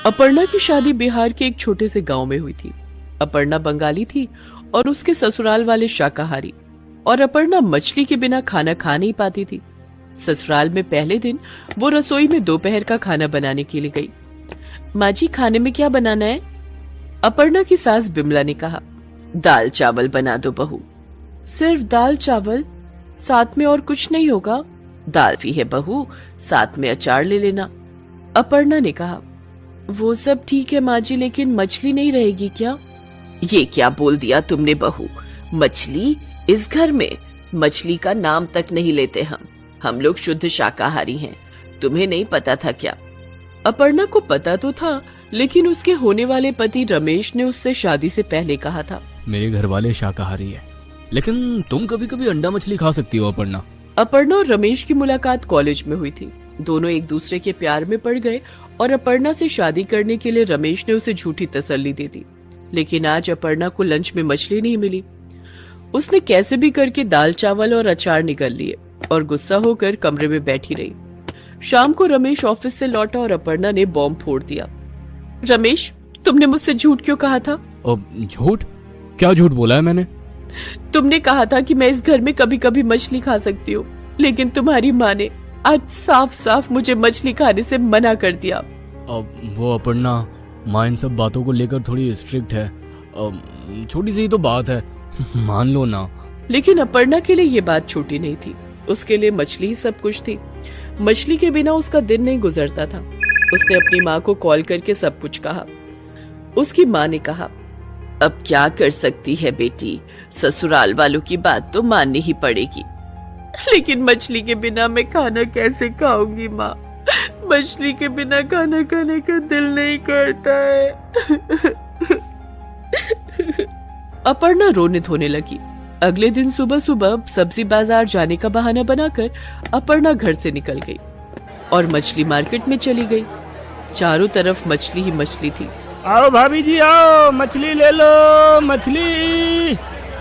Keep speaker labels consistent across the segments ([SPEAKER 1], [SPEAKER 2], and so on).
[SPEAKER 1] अपर्णा की शादी बिहार के एक छोटे से गांव में हुई थी। अपर्णा बंगाली थी और उसके ससुराल वाले शाकाहारी, और अपर्णा मछली के बिना खाना खा नहीं पाती थी। ससुराल में पहले दिन वो रसोई में दोपहर का खाना बनाने के लिए गई। माँ जी, खाने में क्या बनाना है? अपर्णा की सास बिमला ने कहा। दाल चावल बना दो बहू। सिर्फ दाल चावल? साथ में और कुछ नहीं होगा? दाल भी है बहू, साथ में अचार ले लेना। अपर्णा ने कहा। वो सब ठीक है माँ जी, लेकिन मछली नहीं रहेगी क्या? ये क्या बोल दिया तुमने बहू? मछली इस घर में? मछली का नाम तक नहीं लेते हम लोग शुद्ध शाकाहारी हैं। तुम्हें नहीं पता था क्या? अपर्णा को पता तो था, लेकिन उसके होने वाले पति रमेश ने उससे शादी से पहले कहा था,
[SPEAKER 2] मेरे घर वाले शाकाहारी है, लेकिन तुम कभी कभी अंडा मछली खा सकती हो अपर्णा।
[SPEAKER 1] अपर्णा और रमेश की मुलाकात कॉलेज में हुई थी। दोनों एक दूसरे के प्यार में पड़ गए और अपर्णा से शादी करने के लिए रमेश ने उसे झूठी तसल्ली दे दी। लेकिन आज अपर्णा को लंच में मछली नहीं मिली। उसने कैसे भी करके दाल चावल और अचार निकल लिए और गुस्सा होकर कमरे में बैठी रही। शाम को रमेश ऑफिस से लौटा और अपर्णा ने बॉम्ब फोड़ दिया। रमेश, तुमने मुझसे झूठ क्यों कहा था?
[SPEAKER 2] झूठ? क्या झूठ बोला है मैंने?
[SPEAKER 1] तुमने कहा था कि मैं इस घर में कभी कभी मछली खा सकती हूँ, लेकिन तुम्हारी माँ ने आज साफ साफ मुझे मछली खाने से मना कर दिया।
[SPEAKER 2] वो अपर्णा, माँ इन सब बातों को लेकर थोड़ी स्ट्रिक्ट है। छोटी सी ही तो बात है, मान लो ना।
[SPEAKER 1] लेकिन अपर्णा के लिए ये बात छोटी नहीं थी। उसके लिए मछली ही सब कुछ थी। मछली के बिना उसका दिन नहीं गुजरता था। उसने अपनी माँ को कॉल करके सब कुछ कहा। उसकी माँ ने कहा, अब क्या कर सकती है बेटी, ससुराल वालों की बात तो माननी ही पड़ेगी। लेकिन मछली के बिना मैं खाना कैसे खाऊंगी माँ? मछली के बिना खाना खाने का दिल नहीं करता है। अपर्णा रोने धोने लगी। अगले दिन सुबह सुबह सब्जी बाजार जाने का बहाना बनाकर अपर्णा घर से निकल गई और मछली मार्केट में चली गई। चारों तरफ मछली ही मछली थी।
[SPEAKER 3] आओ भाभी जी आओ, मछली ले लो, मछली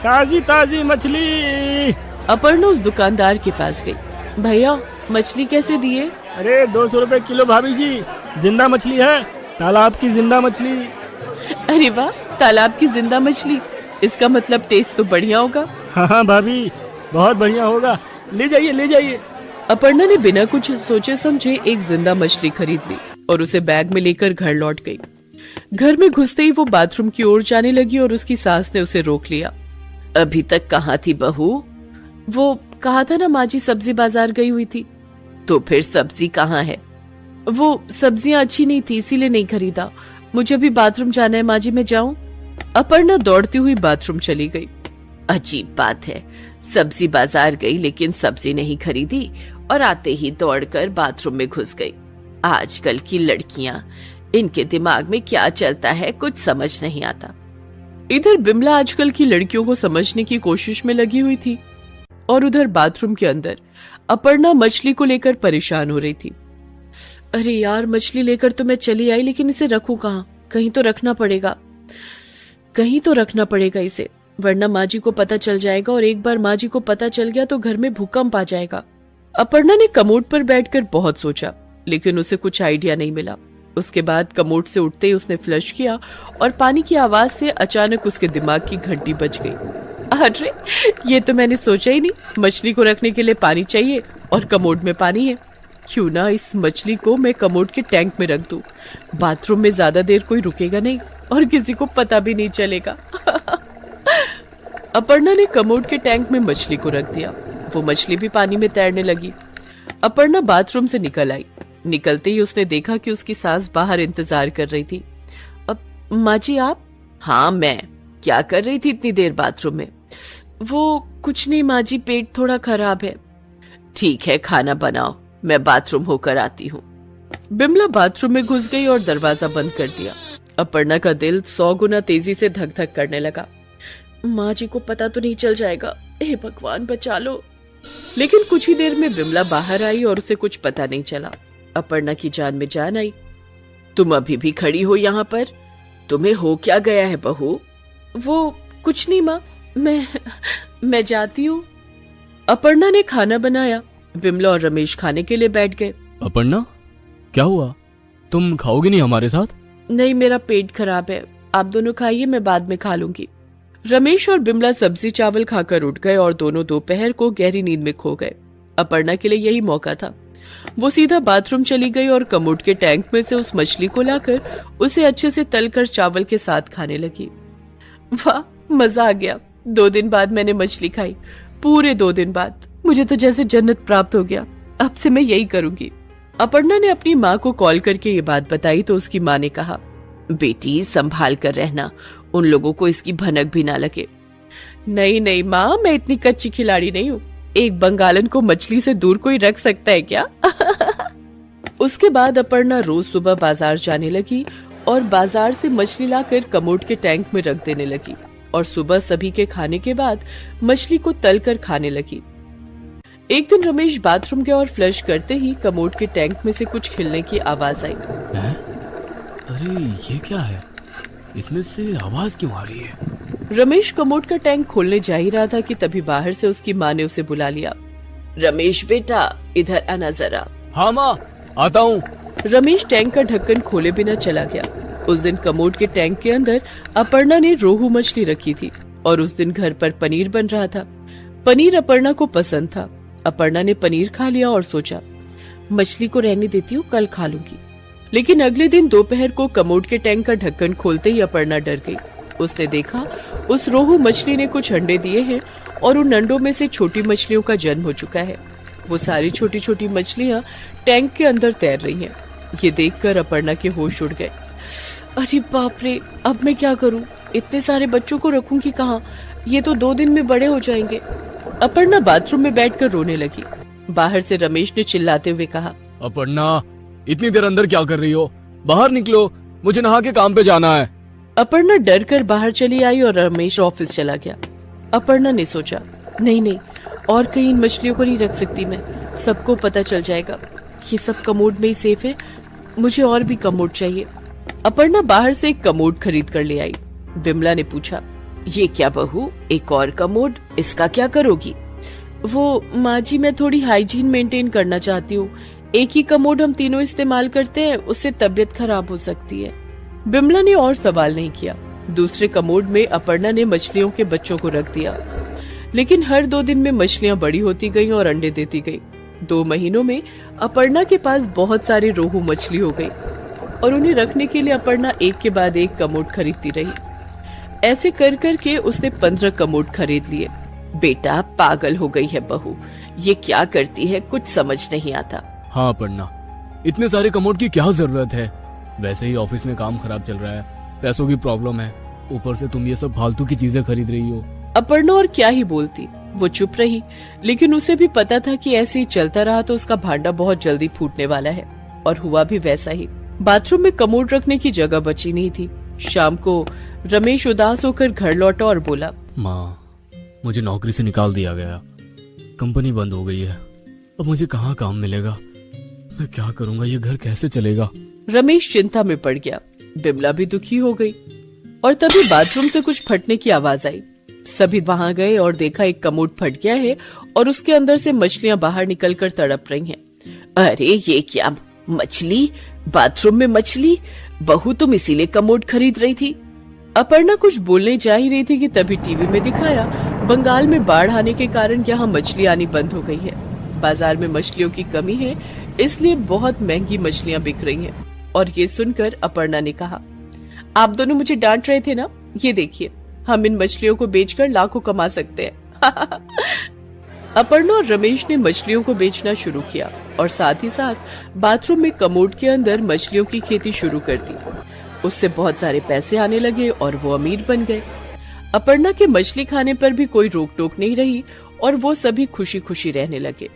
[SPEAKER 3] ताजी ताजी मछली।
[SPEAKER 1] अपर्णा उस दुकानदार के पास गई। भैया, मछली कैसे दिए?
[SPEAKER 3] अरे 200 रुपए किलो भाभी जी, जिंदा मछली है, तालाब की जिंदा मछली।
[SPEAKER 1] अरे वाह, तालाब की जिंदा मछली, इसका मतलब टेस्ट तो बढ़िया होगा।
[SPEAKER 3] हाँ भाभी, बहुत बढ़िया होगा, ले जाइए ले जाइए।
[SPEAKER 1] अपर्णा ने बिना कुछ सोचे समझे एक जिंदा मछली खरीद ली और उसे बैग में लेकर घर लौट गई। घर में घुसते ही वो बाथरूम की ओर जाने लगी और उसकी सास ने उसे रोक लिया। अभी तक कहाँ थी बहू? वो कहा था ना माँ जी सब्जी बाजार गई हुई थी। तो फिर सब्जी कहाँ है? वो सब्जियां अच्छी नहीं थी, इसीलिए नहीं खरीदा। मुझे भी बाथरूम जाना है माँ जी, मैं जाऊं? अपर्णा दौड़ती हुई बाथरूम चली गई। अजीब बात है, सब्जी बाजार गई लेकिन सब्जी नहीं खरीदी और आते ही दौड़कर बाथरूम में घुस गई। आजकल की लड़कियां, इनके दिमाग में क्या चलता है कुछ समझ नहीं आता। इधर बिमला आजकल की लड़कियों को समझने की कोशिश में लगी हुई थी और उधर बाथरूम के अंदर अपर्णा मछली को लेकर परेशान हो रही थी। अरे यार, मछली लेकर तो मैं चली आई, लेकिन इसे रखूं कहाँ? कहीं तो रखना पड़ेगा इसे, वरना माँ जी को पता चल जाएगा और एक बार माँ जी को पता चल गया तो घर में भूकंप आ जाएगा। अपर्णा ने कमोड पर बैठकर बहुत सोचा, लेकिन उसे कुछ आइडिया नहीं मिला। उसके बाद कमोड से उठते ही उसने फ्लश किया और पानी की आवाज से अचानक उसके दिमाग की घंटी बज गई। अरे, ये तो मैंने सोचा ही नहीं, मछली को रखने के लिए पानी चाहिए और कमोड में पानी है। क्यों ना इस मछली को मैं कमोड के टैंक में रख दूं। बाथरूम में ज्यादा देर कोई रुकेगा नहीं और किसी को पता भी नहीं चलेगा। अपर्णा ने कमोड के टैंक में मछली को रख दिया। वो मछली भी पानी में तैरने लगी। अपर्णा बाथरूम से निकल आई। निकलते ही उसने देखा कि उसकी सास बाहर इंतजार कर रही थी। अब माँ जी आप? हाँ मैं। क्या कर रही थी इतनी देर बाथरूम में? वो कुछ नहीं माँ जी, पेट थोड़ा खराब है। ठीक है, खाना बनाओ, मैं बाथरूम होकर आती हूँ। बिमला बाथरूम में घुस गई और दरवाजा बंद कर दिया। अपर्णा का दिल 100 गुना तेजी से धक धक करने लगा। माँ जी को पता तो नहीं चल जाएगा? हे भगवान बचा लो। लेकिन कुछ ही देर में बिमला बाहर आई और उसे कुछ पता नहीं चला। अपर्णा की जान में जान आई। तुम अभी भी खड़ी हो यहाँ पर? तुम्हें हो क्या गया है बहू? वो कुछ नहीं माँ, मैं जाती हूँ। अपर्णा ने खाना बनाया। बिमला और रमेश खाने के लिए बैठ गए।
[SPEAKER 2] अपर्णा, क्या हुआ? तुम खाओगी नहीं हमारे साथ?
[SPEAKER 1] नहीं, मेरा पेट खराब है, आप दोनों खाइए, मैं बाद में खा लूंगी। रमेश और बिमला सब्जी चावल खाकर उठ गए और दोनों दोपहर को गहरी नींद में खो गए। अपर्णा के लिए यही मौका था। वो सीधा बाथरूम चली गई और कमोड के टैंक में से उस मछली को लाकर उसे अच्छे से तलकर चावल के साथ खाने लगी। वाह, मजा आ गया। 2 दिन बाद मैंने मछली खाई, पूरे 2 दिन बाद। मुझे तो जैसे जन्नत प्राप्त हो गया। अब से मैं यही करूंगी। अपर्णा ने अपनी माँ को कॉल करके ये बात बताई तो उसकी माँ ने कहा, बेटी संभाल कर रहना, उन लोगों को इसकी भनक भी ना लगे। नहीं नहीं माँ, मैं इतनी कच्ची खिलाड़ी नहीं हूँ। एक बंगालन को मछली से दूर कोई रख सकता है क्या? उसके बाद अपर्णा रोज सुबह बाजार जाने लगी और बाजार से मछली लाकर कमोड के टैंक में रख देने लगी और सुबह सभी के खाने के बाद मछली को तलकर खाने लगी। एक दिन रमेश बाथरूम गया और फ्लश करते ही कमोड के टैंक में से कुछ खिलने की आवाज आई।
[SPEAKER 2] अरे ये क्या है? इसमें से आवाज क्यों आ रही है?
[SPEAKER 1] रमेश कमोड का टैंक खोलने जा ही रहा था कि तभी बाहर से उसकी माँ ने उसे बुला लिया। रमेश बेटा, इधर आना जरा।
[SPEAKER 2] हाँ माँ, आता हूँ।
[SPEAKER 1] रमेश टैंक का ढक्कन खोले बिना चला गया। उस दिन कमोड के टैंक के अंदर अपर्णा ने रोहू मछली रखी थी और उस दिन घर पर पनीर बन रहा था। पनीर अपर्णा को पसंद था। अपर्णा ने पनीर खा लिया और सोचा, मछली को रहने देती हूँ, कल खा लूंगी। लेकिन अगले दिन दोपहर को कमोड के टैंक का ढक्कन खोलते ही अपर्णा डर गई। उसने देखा उस रोहू मछली ने कुछ अंडे दिए हैं और उन अंडों में से छोटी मछलियों का जन्म हो चुका है। वो सारी छोटी छोटी मछलियां टैंक के अंदर तैर रही हैं। ये देखकर अपर्णा के होश उड़ गए। अरे बाप रे, अब मैं क्या करूं? इतने सारे बच्चों को रखूंगी कहाँ? ये तो 2 दिन में बड़े हो जाएंगे। अपर्णा बाथरूम में बैठकर रोने लगी। बाहर से रमेश ने चिल्लाते हुए कहा,
[SPEAKER 2] अपर्णा, इतनी देर अंदर क्या कर रही हो? बाहर निकलो, मुझे नहा के काम पे जाना है।
[SPEAKER 1] अपर्णा डर कर बाहर चली आई और रमेश ऑफिस चला गया। अपर्णा ने सोचा, नहीं, और कहीं इन मछलियों को नहीं रख सकती मैं, सबको पता चल जाएगा। ये सब कमोड में ही सेफ है, मुझे और भी कमोड चाहिए। अपर्णा बाहर से एक कमोड खरीद कर ले आई। बिमला ने पूछा, ये क्या बहू, एक और कमोड, इसका क्या करोगी? वो माँ जी, मैं थोड़ी हाइजीन मेंटेन करना चाहती हूँ। एक ही कमोड हम तीनों इस्तेमाल करते हैं, उससे तबीयत खराब हो सकती है। बिमला ने और सवाल नहीं किया। दूसरे कमोड में अपर्णा ने मछलियों के बच्चों को रख दिया। लेकिन हर 2 दिन में मछलियां बड़ी होती गईं और अंडे देती गईं। 2 महीनों में अपर्णा के पास बहुत सारी रोहू मछली हो गई और उन्हें रखने के लिए अपर्णा एक के बाद एक कमोड खरीदती रही। ऐसे कर करके उसने 15 कमोड खरीद लिए। बेटा, पागल हो गई है बहू, ये क्या करती है, कुछ समझ नहीं आता।
[SPEAKER 2] हाँ अपर्णा, इतने सारे कमोड की क्या जरूरत है? वैसे ही ऑफिस में काम खराब चल रहा है, पैसों की प्रॉब्लम है, ऊपर से तुम ये सब फालतू की चीजें खरीद रही हो।
[SPEAKER 1] अपर्णा और क्या ही बोलती, वो चुप रही। लेकिन उसे भी पता था कि ऐसे ही चलता रहा तो उसका भांडा बहुत जल्दी फूटने वाला है, और हुआ भी वैसा ही। बाथरूम में कमोड रखने की जगह बची नहीं थी। शाम को रमेश उदास होकर घर लौटा और बोला,
[SPEAKER 2] माँ, मुझे नौकरी से निकाल दिया गया, कंपनी बंद हो गई है, अब मुझे कहाँ काम मिलेगा? मैं क्या करूँगा? ये घर कैसे चलेगा?
[SPEAKER 1] रमेश चिंता में पड़ गया। बिमला भी दुखी हो गई और तभी बाथरूम से कुछ फटने की आवाज आई। सभी वहां गए और देखा एक कमोड फट गया है और उसके अंदर से मछलियां बाहर निकलकर तड़प रही हैं। अरे ये क्या, मछली? बाथरूम में मछली? बहू, तुम इसीलिए कमोड खरीद रही थी? अपर्णा कुछ बोलने जा ही रही थी कि तभी टीवी में दिखाया बंगाल में बाढ़ आने के कारण यहाँ मछली आनी बंद हो गई है। बाजार में मछलियों की कमी है, इसलिए बहुत महंगी मछलियां बिक रही हैं। और ये सुनकर अपर्णा ने कहा, आप दोनों मुझे डांट रहे थे ना, ये देखिए, हम इन मछलियों को बेचकर लाखों कमा सकते हैं। अपर्णा और रमेश ने मछलियों को बेचना शुरू किया और साथ ही साथ बाथरूम में कमोड के अंदर मछलियों की खेती शुरू कर दी। उससे बहुत सारे पैसे आने लगे और वो अमीर बन गए। अपर्णा के मछली खाने पर भी कोई रोक टोक नहीं रही और वो सभी खुशी खुशी रहने लगे।